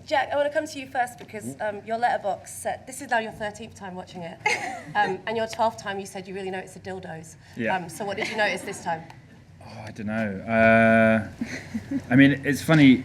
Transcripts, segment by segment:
Jack, I want to come to you first because your letterbox said, this is now your 13th time watching it, and your 12th time you said you really noticed the dildos. Yeah. So what did you notice this time? Oh, I don't know. I mean, it's funny.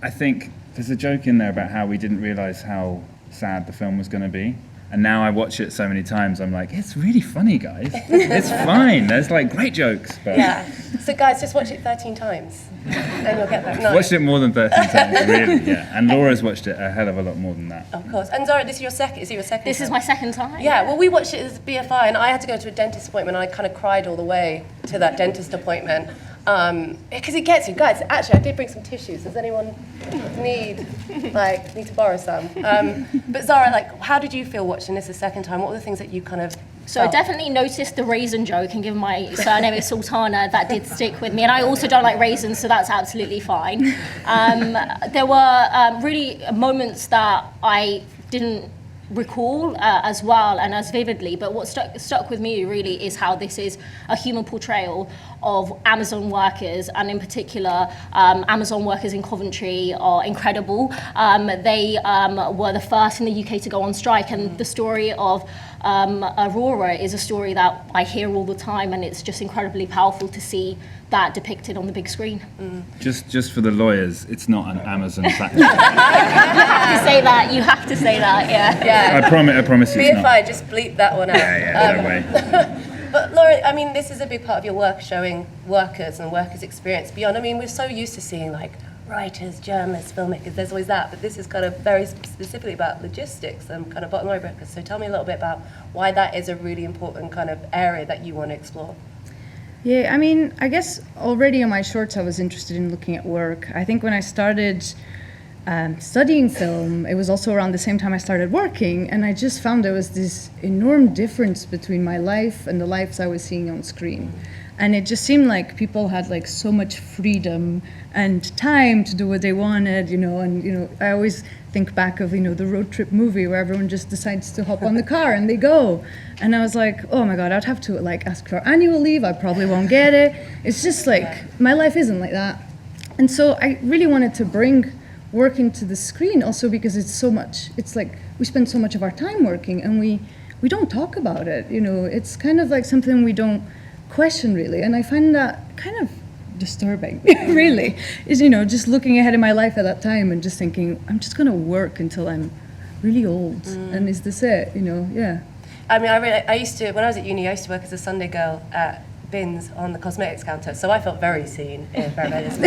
I think there's a joke in there about how we didn't realise how sad the film was going to be. And now I watch it so many times, I'm like, it's really funny, guys. It's fine. There's like great jokes. But Yeah. So guys, just watch it 13 times, and you'll get that. No. watched it more than 13 times, really. Yeah. And Laura's watched it a hell of a lot more than that. Of course. And Zarah, this is your second. Is it your second? This time? is my second time. Yeah. Well, we watched it as BFI, and I had to go to a dentist appointment, and I kind of cried all the way to that dentist appointment. Because it gets you. Guys, actually, I did bring some tissues. Does anyone need to borrow some? But Zarah, like, how did you feel watching this a second time? What were the things that you kind of So I definitely noticed the raisin joke, and given my surname is Sultana, that did stick with me. And I also don't like raisins, so that's absolutely fine. There were really moments that I didn't recall as well and as vividly, but what stuck with me really is how this is a human portrayal of Amazon workers, and in particular Amazon workers in Coventry are incredible. They were the first in the UK to go on strike, and the story of Aurora is a story that I hear all the time, and it's just incredibly powerful to see that depicted on the big screen. Just for the lawyers, it's not an Amazon factory. You have to say that, yeah. I promise you it's not. BFI, just bleep that one out. Yeah, no way. But Laura, I mean, this is a big part of your work, showing workers and workers' experience beyond. I mean, we're so used to seeing like writers, journalists, filmmakers, there's always that, but this is kind of very specifically about logistics and kind of bottom line workers. So tell me a little bit about why that is a really important kind of area that you want to explore. Yeah, I mean, I guess already on my shorts I was interested in looking at work. I think when I started studying film, it was also around the same time I started working, and I just found there was this enormous difference between my life and the lives I was seeing on screen. And it just seemed like people had like so much freedom and time to do what they wanted, and I always think back of, the road trip movie where everyone just decides to hop on the car and they go. And I was like, oh my God, I'd have to like ask for annual leave. I probably won't get it. It's just like, my life isn't like that. And so I really wanted to bring work into the screen also because it's like we spend so much of our time working and we don't talk about it. It's kind of like something we don't question really. And I find that kind of disturbing, really, is, just looking ahead in my life at that time and just thinking, I'm just going to work until I'm really old. And is this it? Yeah. I mean, I used to, when I was at uni, I used to work as a Sunday girl at Bins on the cosmetics counter, so I felt very seen in Paradise.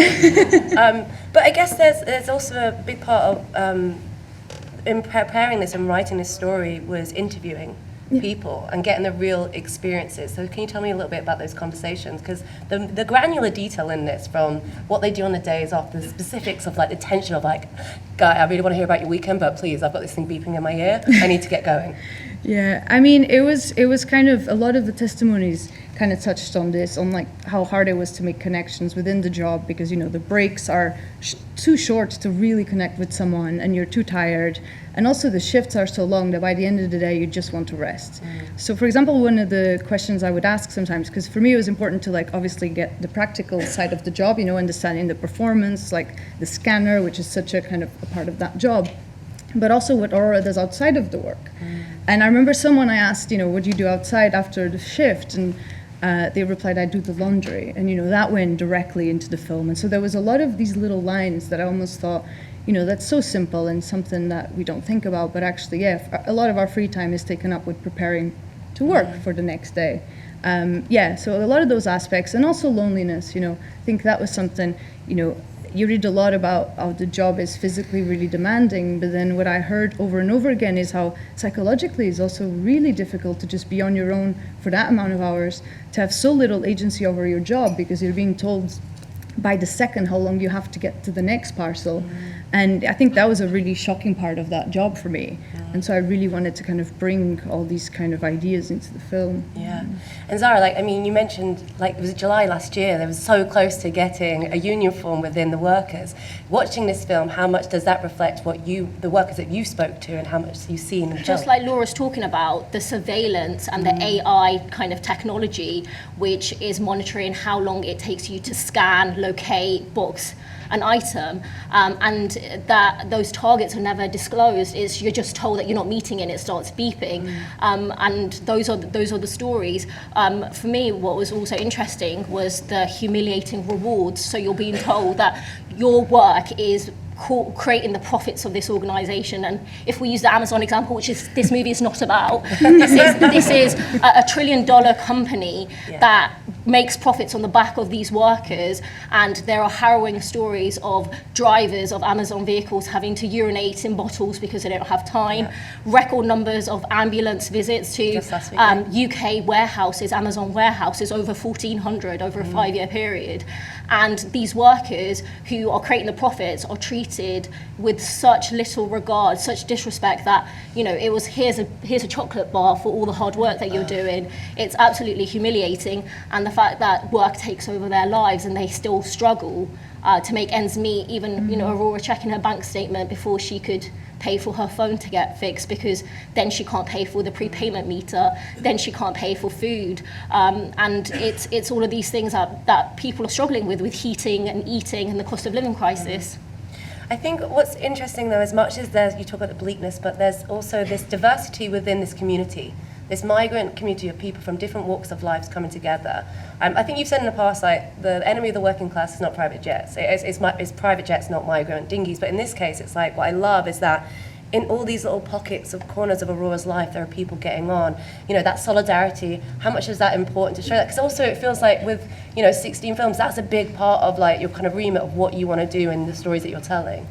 But I guess there's also a big part of in preparing this and writing this story was interviewing people and getting the real experiences. So can you tell me a little bit about those conversations? Because the granular detail in this, from what they do on the days off, the specifics of like the tension of like, guy, I really want to hear about your weekend, but please, I've got this thing beeping in my ear. I need to get going. Yeah, I mean, it was kind of, a lot of the testimonies kind of touched on this, on like how hard it was to make connections within the job because, the breaks are too short to really connect with someone and you're too tired. And also the shifts are so long that by the end of the day, you just want to rest. So for example, one of the questions I would ask sometimes, because for me it was important to like obviously get the practical side of the job, understanding the performance, like the scanner, which is such a kind of a part of that job, but also what Aurora does outside of the work. And I remember someone I asked, what do you do outside after the shift? And they replied, I do the laundry. And, that went directly into the film. And so there was a lot of these little lines that I almost thought, that's so simple and something that we don't think about. But actually, a lot of our free time is taken up with preparing to work for the next day. So a lot of those aspects, and also loneliness, I think that was something, you read a lot about how the job is physically really demanding, but then what I heard over and over again is how psychologically it's also really difficult to just be on your own for that amount of hours, to have so little agency over your job because you're being told by the second how long you have to get to the next parcel. And I think that was a really shocking part of that job for me. And so I really wanted to kind of bring all these kind of ideas into the film. Yeah. And Zarah, you mentioned, it was July last year, they were so close to getting a union form within the workers. Watching this film, how much does that reflect the workers that you spoke to and how much you see in the film? Just like Laura's talking about, the surveillance and the AI kind of technology, which is monitoring how long it takes you to scan, locate, books an item, and that those targets are never disclosed. You're just told that you're not meeting it, and it starts beeping. And those are the stories. For me, what was also interesting was the humiliating rewards. So you're being told that your work is creating the profits of this organization. And if we use the Amazon example, which is this movie is not about, this is a $1 trillion company that makes profits on the back of these workers. And there are harrowing stories of drivers of Amazon vehicles having to urinate in bottles because they don't have time. Record numbers of ambulance visits to UK warehouses, Amazon warehouses, over 1,400 over a 5-year period. And these workers who are creating the profits are treated with such little regard, such disrespect that, it was here's a chocolate bar for all the hard work that you're doing. It's absolutely humiliating. And the fact that work takes over their lives and they still struggle to make ends meet, even, Aurora checking her bank statement before she could pay for her phone to get fixed, because then she can't pay for the prepayment meter, then she can't pay for food, and it's all of these things that people are struggling with heating and eating and the cost of living crisis. I think what's interesting though, as much as you talk about the bleakness, but there's also this diversity within this community, this migrant community of people from different walks of life coming together. I think you've said in the past, like, the enemy of the working class is not private jets. It's private jets, not migrant dinghies. But in this case, it's like, what I love is that in all these little pockets of corners of Aurora's life, there are people getting on. That solidarity, how much is that important to show that? Because also it feels like with, 16 films, that's a big part of like your kind of remit of what you want to do in the stories that you're telling.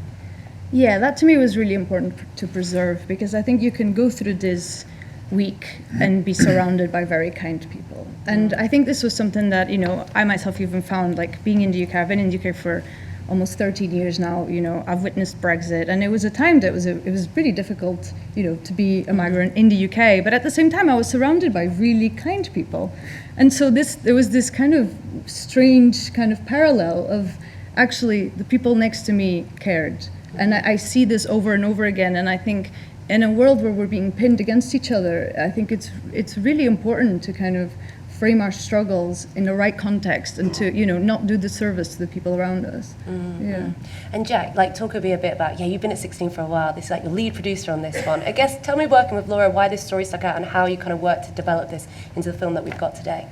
Yeah, that to me was really important to preserve, because I think you can go through this week and be surrounded by very kind people. And I think this was something that, I myself even found, like, being in the UK. I've been in the UK for almost 13 years now. I've witnessed Brexit, and it was a time that it was really difficult, to be a migrant in the UK. But at the same time, I was surrounded by really kind people. And so there was this kind of strange kind of parallel of actually the people next to me cared. And I see this over and over again, and I think in a world where we're being pinned against each other, I think it's really important to kind of frame our struggles in the right context and to, not do disservice to the people around us. Yeah. And Jack, talk a bit about, you've been at 16 for a while. This is like your lead producer on this one. I guess, tell me, working with Laura, why this story stuck out and how you kind of worked to develop this into the film that we've got today.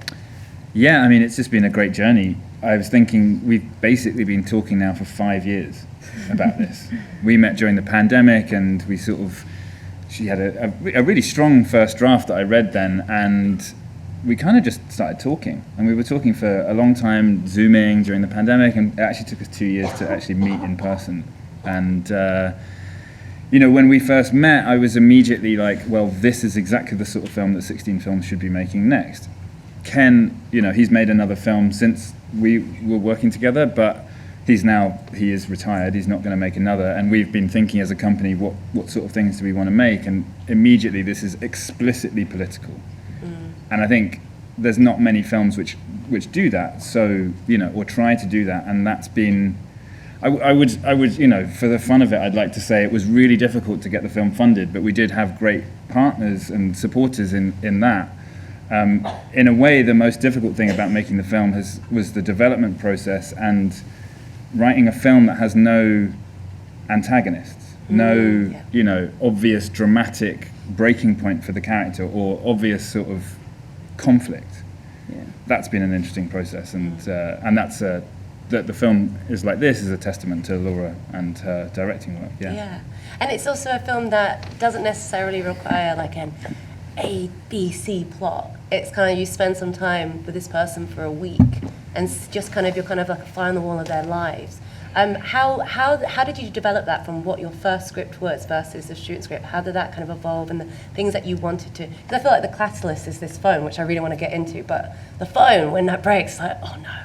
Yeah, I mean, it's just been a great journey. I was thinking we've basically been talking now for 5 years about this. We met during the pandemic, and she had a really strong first draft that I read then, and we kind of just started talking. And we were talking for a long time, Zooming during the pandemic, and it actually took us 2 years to actually meet in person. And, when we first met, I was immediately like, well, this is exactly the sort of film that 16 Films should be making next. Ken, he's made another film since we were working together, but he is retired, he's not going to make another, and we've been thinking as a company, what sort of things do we want to make, and immediately this is explicitly political. And I think there's not many films which do that, so, or try to do that, and that's been, I would, for the fun of it, I'd like to say it was really difficult to get the film funded, but we did have great partners and supporters in that. In a way, the most difficult thing about making the film was the development process and writing a film that has no antagonists, no obvious dramatic breaking point for the character or obvious sort of conflict. Yeah. That's been an interesting process, and that's that the film is like this is a testament to Laura and her directing work. Yeah, and it's also a film that doesn't necessarily require like an A, B, C plot. It's kind of you spend some time with this person for a week, and just kind of you're kind of like a fly on the wall of their lives. How did you develop that from what your first script was versus the student script? How did that kind of evolve, and the things that you wanted to? Because I feel like the catalyst is this phone, which I really want to get into, but the phone, when that breaks, like, oh no,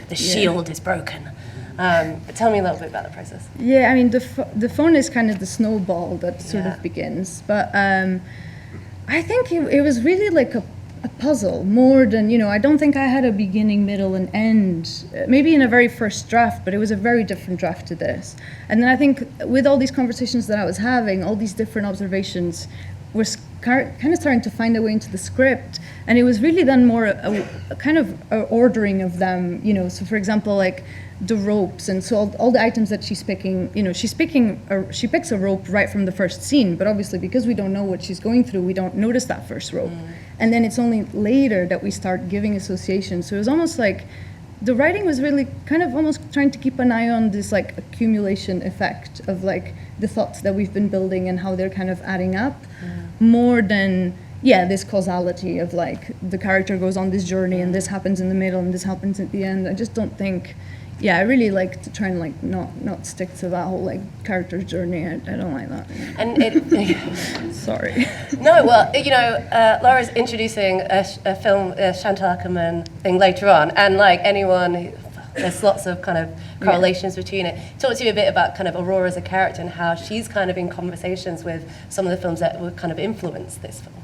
the shield is broken. But tell me a little bit about the process. Yeah, I mean, the phone is kind of the snowball that sort of begins, but I think it was really like a puzzle more than, I don't think I had a beginning, middle, and end, maybe in a very first draft, but it was a very different draft to this. And then I think with all these conversations that I was having, all these different observations, kind of starting to find a way into the script, and it was really then more a kind of a ordering of them, you know. So for example, like the ropes, and so all the items that she's picking, you know, she picks a rope right from the first scene, but obviously because we don't know what she's going through, we don't notice that first rope. And then it's only later that we start giving associations. So it was almost like the writing was really kind of almost trying to keep an eye on this like accumulation effect of like the thoughts that we've been building and how they're kind of adding up, more than this causality of like the character goes on this journey and this happens in the middle and this happens at the end. I just don't think, I really like to try and like not stick to that whole like character's journey. I don't like that. And it, sorry. No, well, you know, Laura's introducing a film, Chantal Akerman thing later on, and like anyone, there's lots of kind of correlations between it. Talk to you a bit about kind of Aurora as a character and how she's kind of in conversations with some of the films that would kind of influence this film.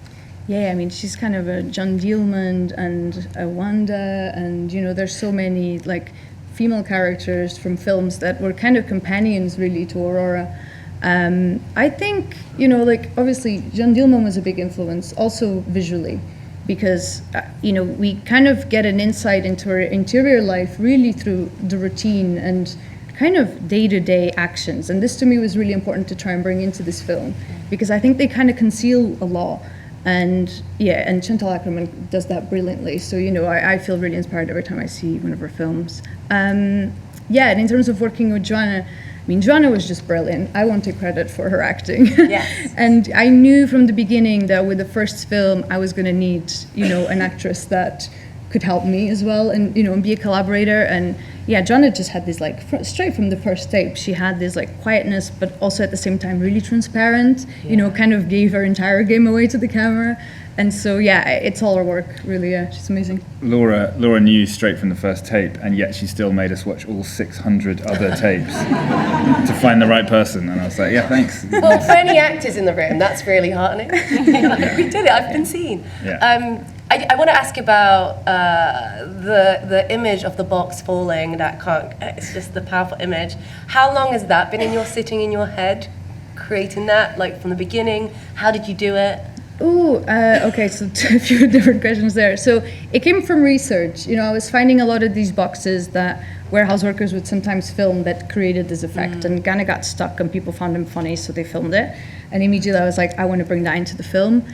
Yeah, I mean, she's kind of a John Dielman and a Wanda, and you know, there's so many like female characters from films that were kind of companions really to Aurora. I think, you know, like obviously Jeanne Dielman was a big influence, also visually, because, you know, we kind of get an insight into her interior life really through the routine and kind of day-to-day actions. And this to me was really important to try and bring into this film, because I think they kind of conceal a lot. And Chantal Akerman does that brilliantly. So, you know, I feel really inspired every time I see one of her films. And in terms of working with Joanna, I mean, Joanna was just brilliant. I won't take credit for her acting. Yes. And I knew from the beginning that with the first film, I was going to need, you know, an actress that could help me as well and, you know, and be a collaborator. And Joanna just had this, like, straight from the first tape, she had this, like, quietness, but also at the same time really transparent, you know, kind of gave her entire game away to the camera. And so, it's all her work, really, she's amazing. Laura knew straight from the first tape, and yet she still made us watch all 600 other tapes to find the right person. And I was like, thanks. Well, for any actors in the room, that's really heartening. Like, we did it, I've been seen. Yeah. I want to ask about the image of the box falling, it's just the powerful image. How long has that been sitting in your head, creating that, like from the beginning? How did you do it? Okay, so a few different questions there. So it came from research. You know, I was finding a lot of these boxes that warehouse workers would sometimes film that created this effect and kind of got stuck and people found them funny, so they filmed it. And immediately I was like, I want to bring that into the film.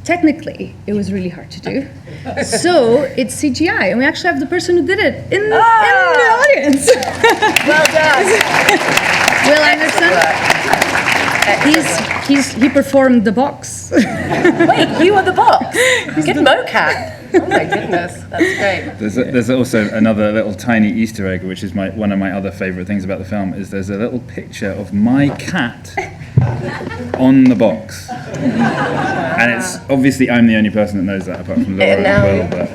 Technically, it was really hard to do. So it's CGI, and we actually have the person who did it in the audience. Well done. Will Anderson. He performed the box. Wait, you were the box? Good mocap. Oh my goodness, that's great. There's also another little tiny Easter egg, which is one of my other favourite things about the film, is there's a little picture of my cat on the box. And it's obviously I'm the only person that knows that, apart from Laura and Will.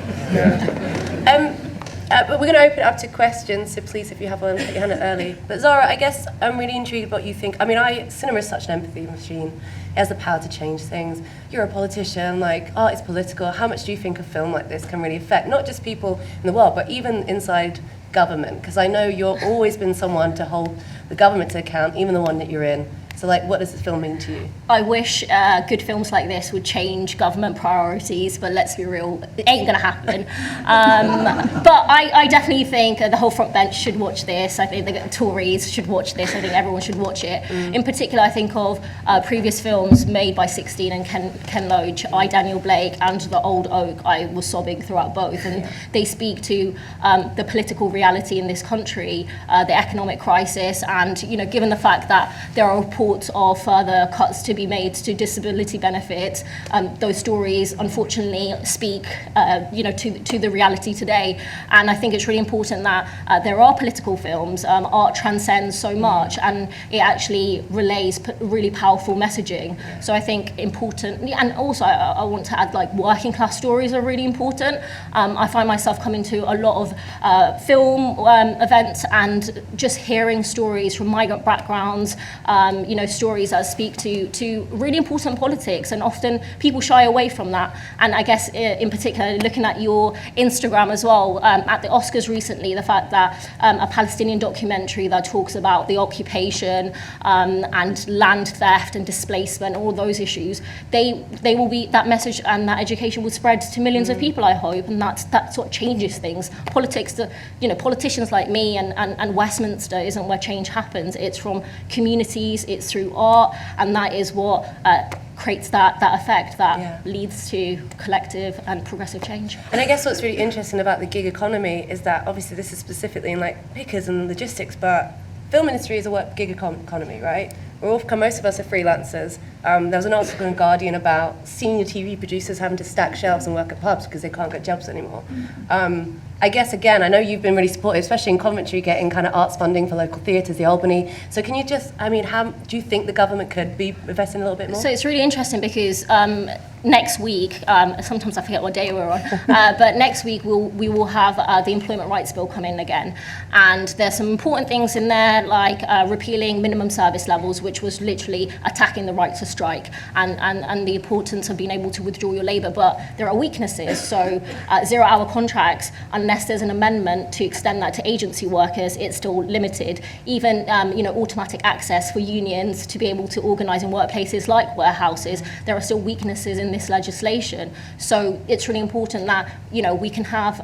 But we're going to open it up to questions, so please, if you have one, put your hand up early. But Zara, I guess I'm really intrigued what you think. I mean, cinema is such an empathy machine. It has the power to change things. You're a politician, like, art is political. How much do you think a film like this can really affect, not just people in the world, but even inside government? Because I know you've always been someone to hold the government to account, even the one that you're in. So, like, what does this film mean to you? I wish good films like this would change government priorities, but let's be real, it ain't gonna happen. But I definitely think the whole front bench should watch this. I think the Tories should watch this. I think everyone should watch it. In particular, I think of previous films made by 16 and Ken Loach, I, Daniel Blake, and The Old Oak. I was sobbing throughout both, and they speak to the political reality in this country, the economic crisis, and, you know, given the fact that there are reports of further cuts to be made to disability benefits, those stories unfortunately speak to the reality today. And I think it's really important that there are political films. Art transcends so much, and it actually relays really powerful messaging. So I think important, and also I want to add, like, working class stories are really important. I find myself coming to a lot of film events and just hearing stories from migrant backgrounds, stories that speak to really important politics, and often people shy away from that. And I guess in particular, looking at your Instagram as well, at the Oscars recently, the fact that a Palestinian documentary that talks about the occupation and land theft and displacement, all those issues, they will be, that message and that education will spread to millions of people, I hope, and that's what changes things. Politics, politicians like me and Westminster isn't where change happens. It's from communities, it's through art, and that is what creates that effect that leads to collective and progressive change. And I guess what's really interesting about the gig economy is that obviously this is specifically in like pickers and logistics, but film industry is a gig economy, right? Most of us are freelancers. There was an article in Guardian about senior TV producers having to stack shelves and work at pubs because they can't get jobs anymore. I guess, again, I know you've been really supportive, especially in Coventry, getting kind of arts funding for local theatres, the Albany. So can you just, how do you think the government could be investing a little bit more? So it's really interesting because next week, sometimes I forget what day we're on, but next week we will have the Employment Rights Bill come in again. And there's some important things in there, like repealing minimum service levels, which was literally attacking the right to strike and the importance of being able to withdraw your labour. But there are weaknesses. So 0-hour contracts, unless there's an amendment to extend that to agency workers, it's still limited. Even automatic access for unions to be able to organise in workplaces like warehouses, there are still weaknesses in this legislation. So it's really important that we can have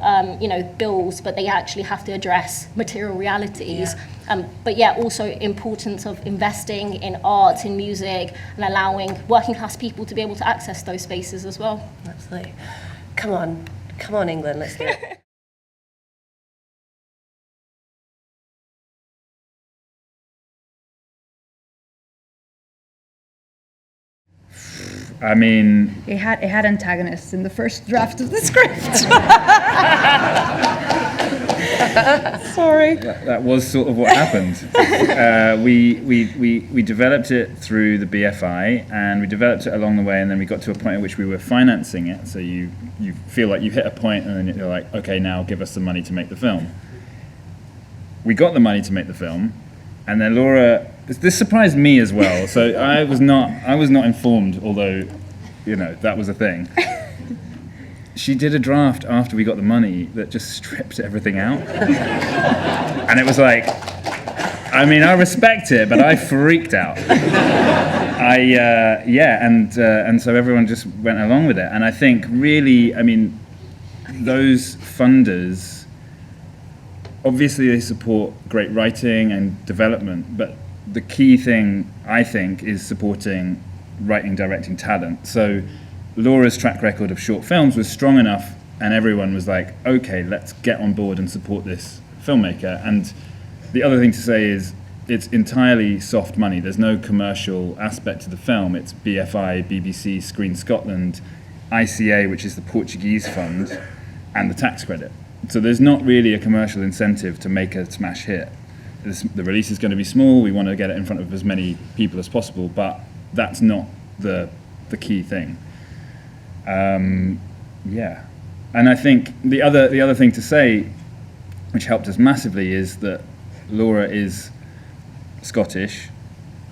bills, but they actually have to address material realities. But also importance of investing in art, in music, and allowing working class people to be able to access those spaces as well. Absolutely. Come on, England, let's do it. I mean, It had antagonists in the first draft of the script. Sorry. that was sort of what happened. We developed it through the BFI, and we developed it along the way, and then we got to a point at which we were financing it. So you feel like you hit a point, and then you're like, okay, now give us the money to make the film. We got the money to make the film, and then Laura. This surprised me as well. So I was not informed, although that was a thing. She did a draft after we got the money that just stripped everything out. And it was like, I respect it, but I freaked out. And so everyone just went along with it. And I think really, those funders, obviously they support great writing and development, but the key thing, I think, is supporting writing, directing talent. So Laura's track record of short films was strong enough, and everyone was like, okay, let's get on board and support this filmmaker. And the other thing to say is it's entirely soft money. There's no commercial aspect to the film. It's BFI, BBC, Screen Scotland, ICA, which is the Portuguese fund, and the tax credit. So there's not really a commercial incentive to make a smash hit. The release is going to be small. We want to get it in front of as many people as possible, but that's not the key thing. And I think the other thing to say, which helped us massively, is that Laura is Scottish,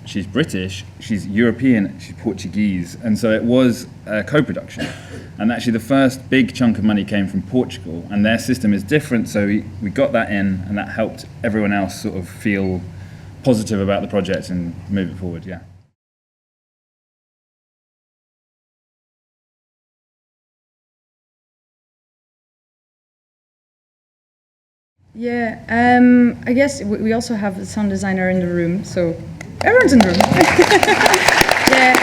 she's British, she's European, she's Portuguese, and so it was a co-production. And actually the first big chunk of money came from Portugal, and their system is different, so we got that in, and that helped everyone else sort of feel positive about the project and move it forward, yeah. Yeah, I guess we also have a sound designer in the room, so everyone's in the room. Yeah,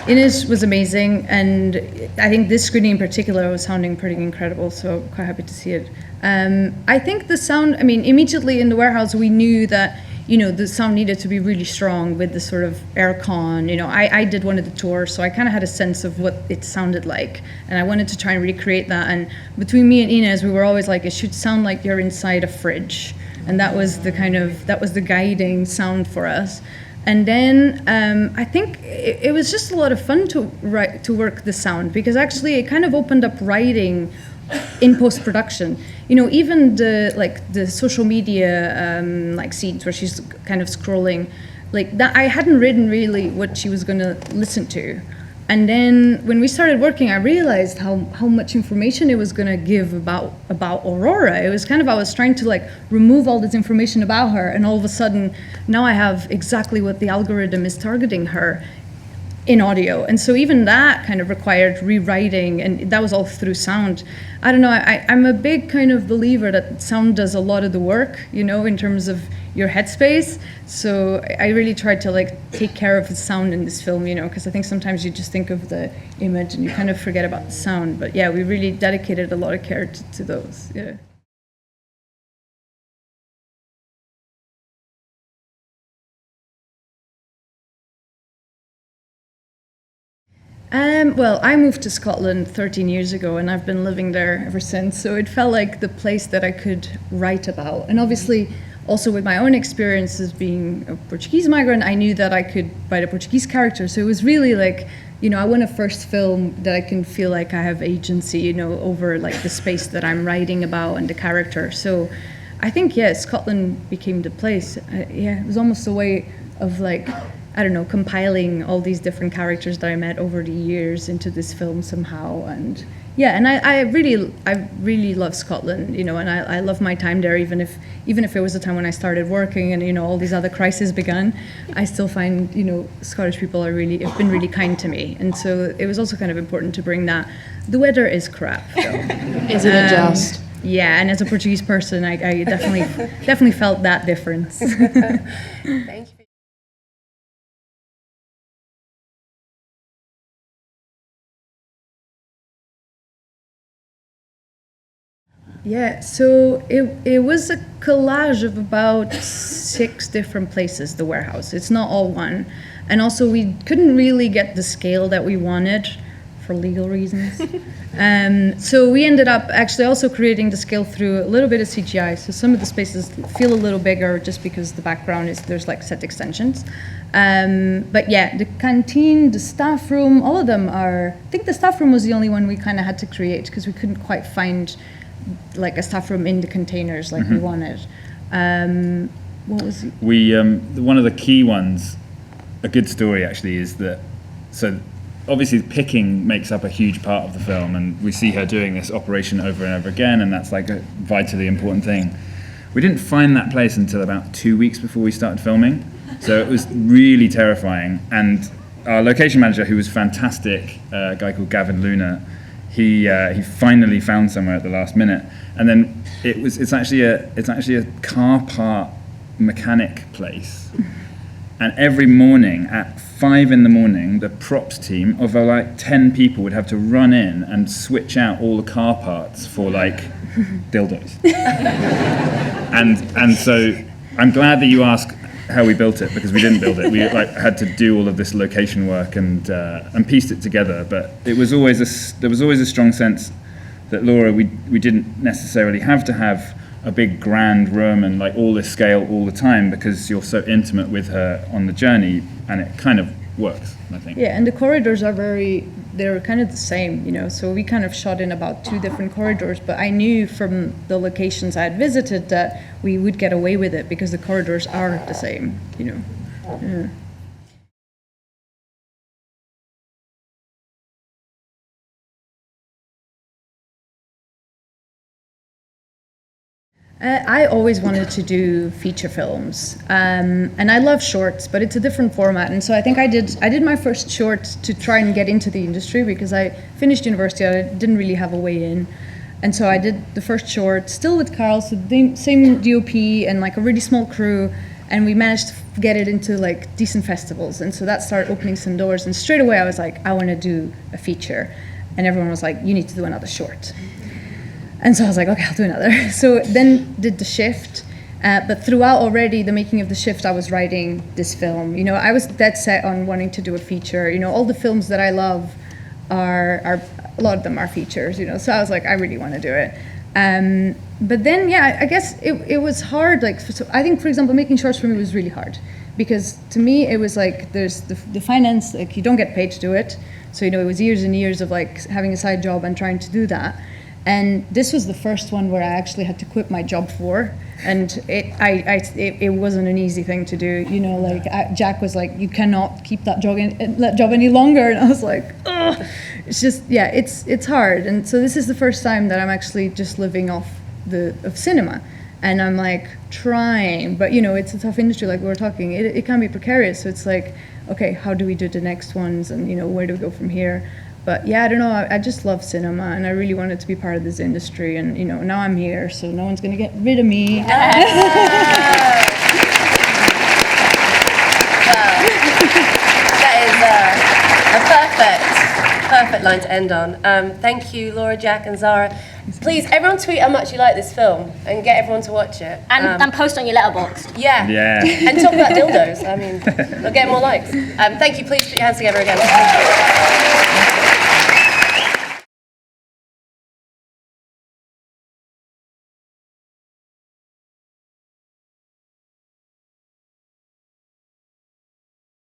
and Ines was amazing, and I think this screening in particular was sounding pretty incredible, so quite happy to see it. I think the sound, immediately in the warehouse we knew that the sound needed to be really strong with the sort of aircon. I did one of the tours, so I kind of had a sense of what it sounded like, and I wanted to try and recreate that. And between me and Ines, we were always like, it should sound like you're inside a fridge, and that was the guiding sound for us. And then I think it was just a lot of fun to work the sound, because actually it kind of opened up writing in post-production. Even the social media like scenes where she's kind of scrolling, like that, I hadn't written really what she was going to listen to. And then when we started working, I realized how much information it was going to give about Aurora. It was kind of, I was trying to like remove all this information about her, and all of a sudden now I have exactly what the algorithm is targeting her in audio. And so even that kind of required rewriting, and that was all through sound. I don't know, I'm a big kind of believer that sound does a lot of the work, in terms of your headspace. So I really tried to like take care of the sound in this film, because I think sometimes you just think of the image and you kind of forget about the sound. But yeah, we really dedicated a lot of care to those, yeah. Well, I moved to Scotland 13 years ago, and I've been living there ever since. So it felt like the place that I could write about. And obviously, also with my own experiences being a Portuguese migrant, I knew that I could write a Portuguese character. So it was really like, I want a first film that I can feel like I have agency, over like the space that I'm writing about and the character. So I think, yeah, Scotland became the place. It was almost a way of like, I don't know, compiling all these different characters that I met over the years into this film somehow. And yeah, and I really love Scotland, and I love my time there, even if it was a time when I started working and, all these other crises began. I still find, Scottish people have been really kind to me. And so it was also kind of important to bring that. The weather is crap, though. Isn't it just? Yeah, and as a Portuguese person, I definitely felt that difference. Thank you. Yeah, so it was a collage of about 6 different places, the warehouse. It's not all one. And also we couldn't really get the scale that we wanted for legal reasons. So we ended up actually also creating the scale through a little bit of CGI. So some of the spaces feel a little bigger just because the background there's like set extensions. But yeah, the canteen, the staff room, all of them I think the staff room was the only one we kind of had to create because we couldn't quite find like a staff room in the containers like we wanted. What was it? One of the key ones, a good story actually, is that, so obviously picking makes up a huge part of the film, and we see her doing this operation over and over again, and that's like a vitally important thing. We didn't find that place until about 2 weeks before we started filming, so it was really terrifying. And our location manager, who was fantastic, a guy called Gavin Luna, he finally found somewhere at the last minute, and then it's actually a car part mechanic place. And every morning at 5 a.m, the props team of like 10 people would have to run in and switch out all the car parts for like dildos. and so I'm glad that you asked how we built it, because we didn't build it. We like had to do all of this location work and pieced it together. But there was always a strong sense that Laura, we didn't necessarily have to have a big grand room and like all this scale all the time, because you're so intimate with her on the journey, and it kind of works, I think. Yeah, and the corridors they're kind of the same, so we kind of shot in about 2 different corridors, but I knew from the locations I had visited that we would get away with it because the corridors are the same, Yeah. I always wanted to do feature films, and I love shorts, but it's a different format. And so I think I did my first short to try and get into the industry, because I finished university, I didn't really have a way in, and so I did the first short, still with Carl, so the same DOP and like a really small crew, and we managed to get it into like decent festivals, and so that started opening some doors. And straight away I was like, I want to do a feature, and everyone was like, you need to do another short. And so I was like, okay, I'll do another. So then did The Shift, but throughout already the making of The Shift, I was writing this film. I was dead set on wanting to do a feature. All the films that I love are a lot of them are features. So I was like, I really want to do it. But then, yeah, I guess it was hard. Like, so I think, for example, making shorts for me was really hard, because to me it was like there's the finance, like you don't get paid to do it. So it was years and years of like having a side job and trying to do that. And this was the first one where I actually had to quit my job for. And it wasn't an easy thing to do, you know. Like Jack was like, "You cannot keep that job any longer," and I was like, "Ugh." It's just, yeah, it's hard. And so this is the first time that I'm actually just living off of cinema, and I'm like trying, but you know, it's a tough industry. Like we were talking, it can be precarious. So it's like, okay, how do we do the next ones, and you know, where do we go from here? But yeah, I don't know, I just love cinema, and I really wanted to be part of this industry, and you know, now I'm here, so no one's gonna get rid of me. Wow. That is a perfect line to end on. Thank you, Laura, Jack, and Zarah. Please, everyone tweet how much you like this film, and get everyone to watch it. And post on your letterbox. Yeah. And talk about dildos. I mean, we'll get more likes. Thank you. Please put your hands together again.